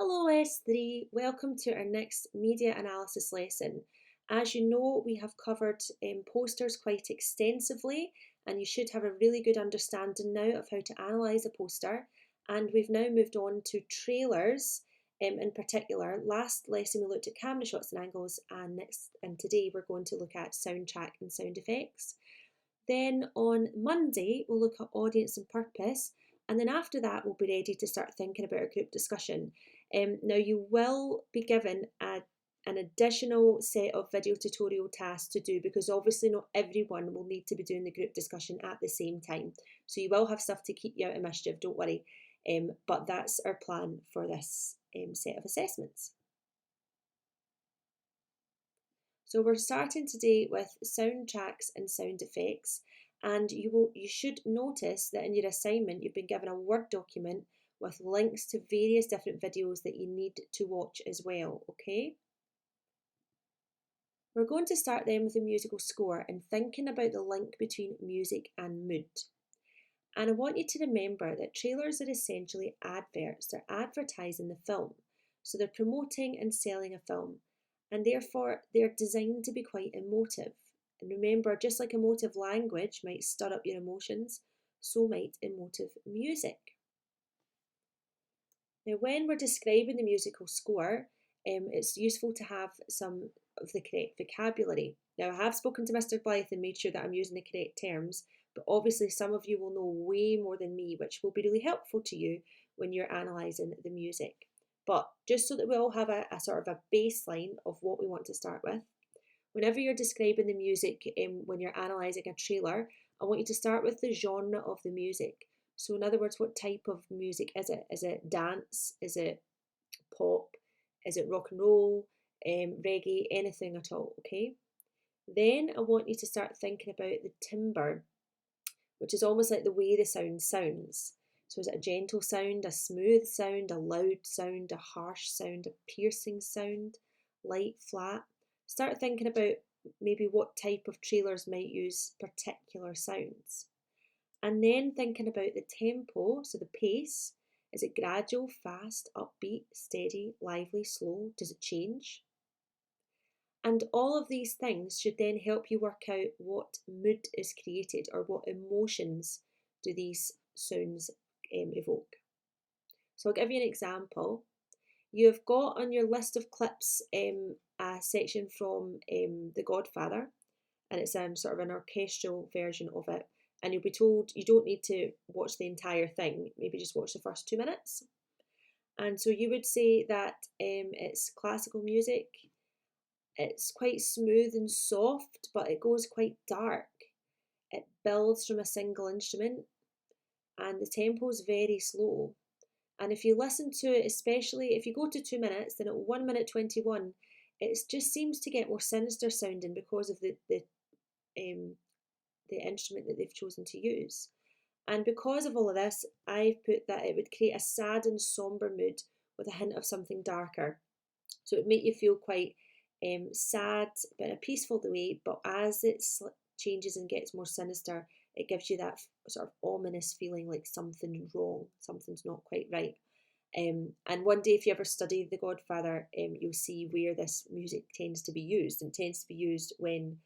Hello S3, welcome to our next media analysis lesson. As you know, we have covered posters quite extensively and you should have a really good understanding now of how to analyse a poster. And we've now moved on to trailers in particular. Last lesson we looked at camera shots and angles and today we're going to look at soundtrack and sound effects. Then on Monday, we'll look at audience and purpose. And then after that, we'll be ready to start thinking about our group discussion. Now, you will be given an additional set of video tutorial tasks to do because obviously not everyone will need to be doing the group discussion at the same time. So you will have stuff to keep you out of mischief, don't worry. But that's our plan for this set of assessments. So we're starting today with soundtracks and sound effects, and you should notice that in your assignment you've been given a Word document with links to various different videos that you need to watch as well, okay? We're going to start then with the musical score and thinking about the link between music and mood. And I want you to remember that trailers are essentially adverts, they're advertising the film. So they're promoting and selling a film, and therefore they're designed to be quite emotive. And remember, just like emotive language might stir up your emotions, so might emotive music. Now, when we're describing the musical score, it's useful to have some of the correct vocabulary. Now, I have spoken to Mr. Blythe and made sure that I'm using the correct terms, but obviously some of you will know way more than me, which will be really helpful to you when you're analysing the music. But just so that we all have a sort of a baseline of what we want to start with, whenever you're describing the music when you're analysing a trailer, I want you to start with the genre of the music. So in other words, what type of music is it? Is it dance? Is it pop? Is it rock and roll? Reggae? Anything at all, okay? Then I want you to start thinking about the timbre, which is almost like the way the sound sounds. So is it a gentle sound, a smooth sound, a loud sound, a harsh sound, a piercing sound, light, flat? Start thinking about maybe what type of trailers might use particular sounds. And then thinking about the tempo, so the pace. Is it gradual, fast, upbeat, steady, lively, slow? Does it change? And all of these things should then help you work out what mood is created or what emotions do these sounds evoke. So I'll give you an example. You've got on your list of clips a section from The Godfather, and it's sort of an orchestral version of it. And you'll be told you don't need to watch the entire thing, maybe just watch the first 2 minutes. And so you would say that it's classical music, it's quite smooth and soft, but it goes quite dark. It builds from a single instrument, and the tempo is very slow. And if you listen to it, especially if you go to 2 minutes, then at 1 minute 21, it just seems to get more sinister sounding because of the instrument that they've chosen to use. And because of all of this, I've put that it would create a sad and somber mood with a hint of something darker. So it would make you feel quite sad, but in a peaceful way. But as it changes and gets more sinister, it gives you that sort of ominous feeling like something's wrong, something's not quite right. And one day, if you ever study The Godfather, you'll see where this music tends to be used. And it tends to be used when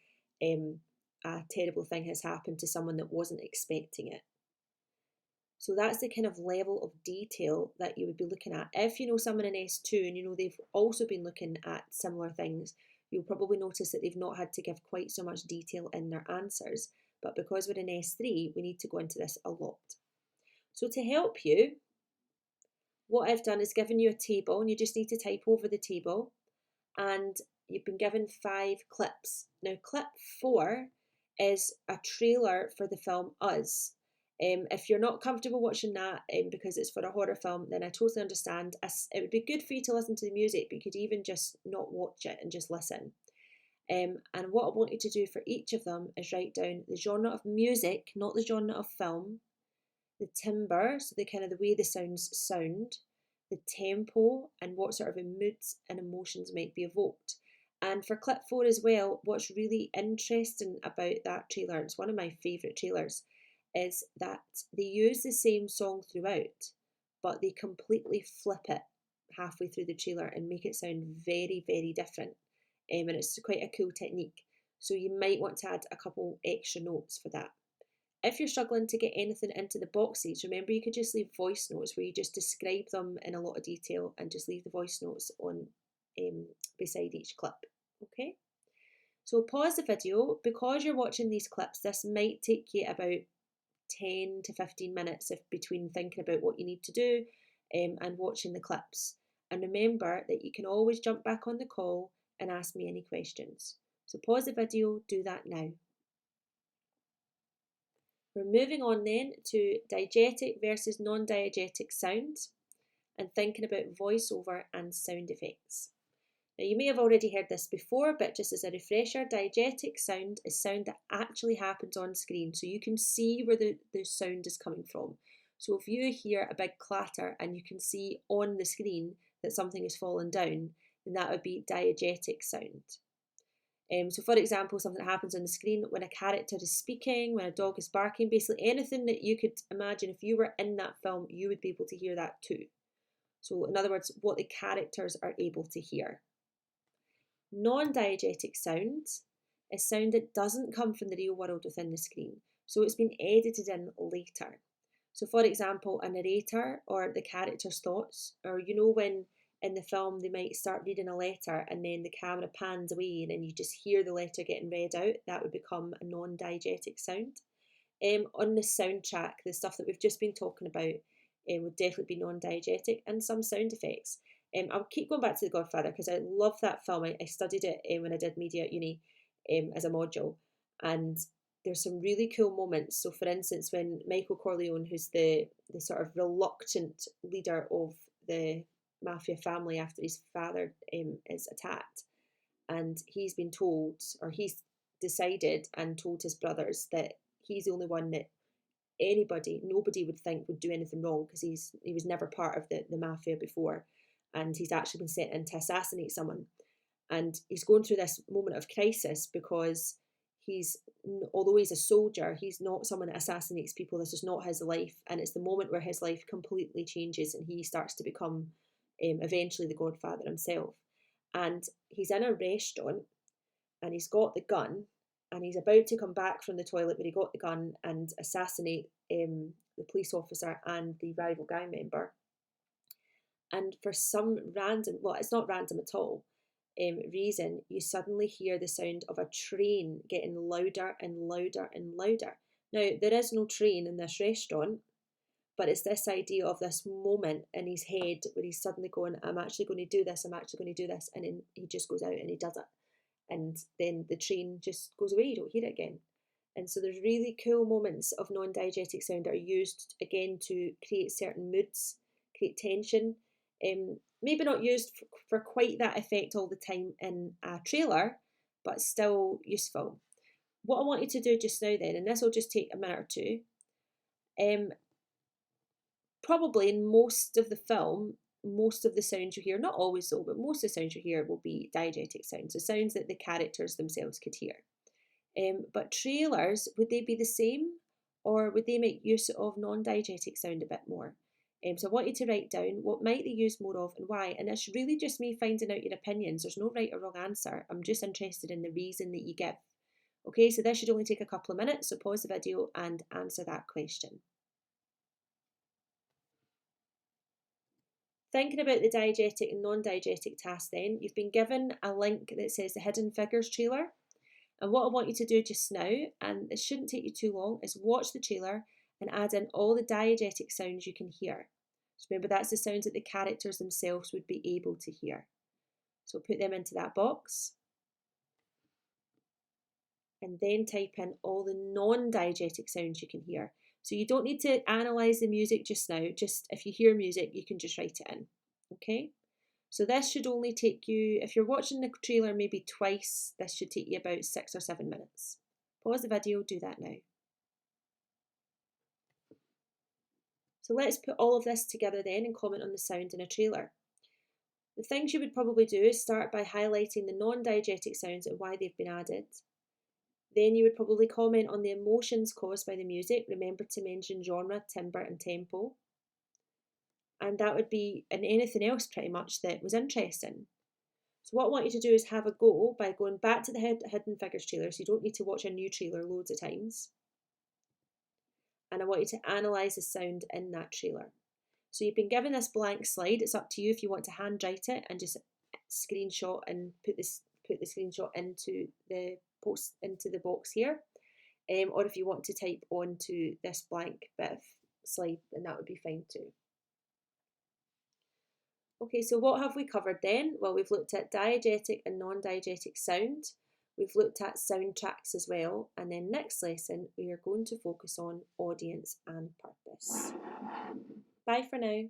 a terrible thing has happened to someone that wasn't expecting it. So that's the kind of level of detail that you would be looking at. If you know someone in S2 and you know they've also been looking at similar things, you'll probably notice that they've not had to give quite so much detail in their answers. But because we're in S3, we need to go into this a lot. So to help you, what I've done is given you a table and you just need to type over the table, and you've been given 5 clips. Now clip 4 is a trailer for the film Us. If you're not comfortable watching that because it's for a horror film, then I totally understand. It would be good for you to listen to the music, but you could even just not watch it and just listen. And what I want you to do for each of them is write down the genre of music, not the genre of film, the timbre, so the kind of the way the sounds sound, the tempo, and what sort of moods and emotions might be evoked. And for clip 4 as well, what's really interesting about that trailer, it's one of my favourite trailers, is that they use the same song throughout, but they completely flip it. halfway through the trailer and make it sound very, very different. And it's quite a cool technique. So you might want to add a couple extra notes for that. If you're struggling to get anything into the boxes, remember you could just leave voice notes where you just describe them in a lot of detail and just leave the voice notes on beside each clip. Okay? So pause the video. Because you're watching these clips, this might take you about 10 to 15 minutes between thinking about what you need to do and watching the clips. And remember that you can always jump back on the call and ask me any questions. So pause the video, do that now. We're moving on then to diegetic versus non-diegetic sounds and thinking about voiceover and sound effects. Now you may have already heard this before, but just as a refresher, diegetic sound is sound that actually happens on screen, so you can see where the sound is coming from. So if you hear a big clatter and you can see on the screen that something has fallen down, then that would be diegetic sound. So for example, something that happens on the screen when a character is speaking, when a dog is barking, basically anything that you could imagine if you were in that film, you would be able to hear that too. So in other words, what the characters are able to hear. Non-diegetic sound is sound that doesn't come from the real world within the screen. So it's been edited in later. So for example, a narrator or the character's thoughts, or when in the film they might start reading a letter and then the camera pans away and then you just hear the letter getting read out, that would become a non-diegetic sound. On the soundtrack, the stuff that we've just been talking about would definitely be non-diegetic, and some sound effects. I'll keep going back to The Godfather because I love that film. I studied it when I did media at uni as a module, and there's some really cool moments. So for instance, when Michael Corleone, who's the sort of reluctant leader of the mafia family after his father is attacked, and he's been told, or he's decided and told his brothers that he's the only one that nobody would think would do anything wrong because he was never part of the mafia before, and he's actually been sent in to assassinate someone. And he's going through this moment of crisis because although he's a soldier, he's not someone that assassinates people. This is not his life, and it's the moment where his life completely changes and he starts to become eventually the Godfather himself. And he's in a restaurant and he's got the gun and he's about to come back from the toilet where he got the gun and assassinate the police officer and the rival gang member. And for some random, well, it's not random at all, reason, you suddenly hear the sound of a train getting louder and louder and louder. Now, there is no train in this restaurant, but it's this idea of this moment in his head where he's suddenly going, I'm actually going to do this, I'm actually going to do this. And then he just goes out and he does it. And then the train just goes away, you don't hear it again. And so there's really cool moments of non-diegetic sound that are used, again, to create certain moods, create tension. Maybe not used for quite that effect all the time in a trailer, but still useful. What I want you to do just now then, and this will just take a minute or two, probably in most of the film, most of the sounds you hear, not always so, but most of the sounds you hear will be diegetic sounds, so sounds that the characters themselves could hear. But trailers, would they be the same, or would they make use of non-diegetic sound a bit more? So I want you to write down what might they use more of and why, and it's really just me finding out your opinions. There's no right or wrong answer. I'm just interested in the reason that you give. Okay, so this should only take a couple of minutes, so pause the video and answer that question. Thinking about the diegetic and non-diegetic tasks then, you've been given a link that says the Hidden Figures trailer. And what I want you to do just now, and it shouldn't take you too long, is watch the trailer and add in all the diegetic sounds you can hear. So remember, that's the sounds that the characters themselves would be able to hear. So put them into that box. And then type in all the non-diegetic sounds you can hear. So you don't need to analyse the music just now. Just if you hear music, you can just write it in. Okay? So this should only take you, if you're watching the trailer maybe twice, this should take you about 6 or 7 minutes. Pause the video, do that now. So let's put all of this together then and comment on the sound in a trailer. The things you would probably do is start by highlighting the non-diegetic sounds and why they've been added. Then you would probably comment on the emotions caused by the music. Remember to mention genre, timbre and tempo. and that would be in anything else pretty much that was interesting. So what I want you to do is have a go by going back to the Hidden Figures trailer, so you don't need to watch a new trailer loads of times. And I want you to analyse the sound in that trailer. So you've been given this blank slide. It's up to you if you want to handwrite it and just screenshot and put the screenshot into the box here, or if you want to type onto this blank bit of slide, then that would be fine too. Okay, so what have we covered then? Well, we've looked at diegetic and non-diegetic sound. We've looked at soundtracks as well. And then next lesson, we are going to focus on audience and purpose. Bye for now.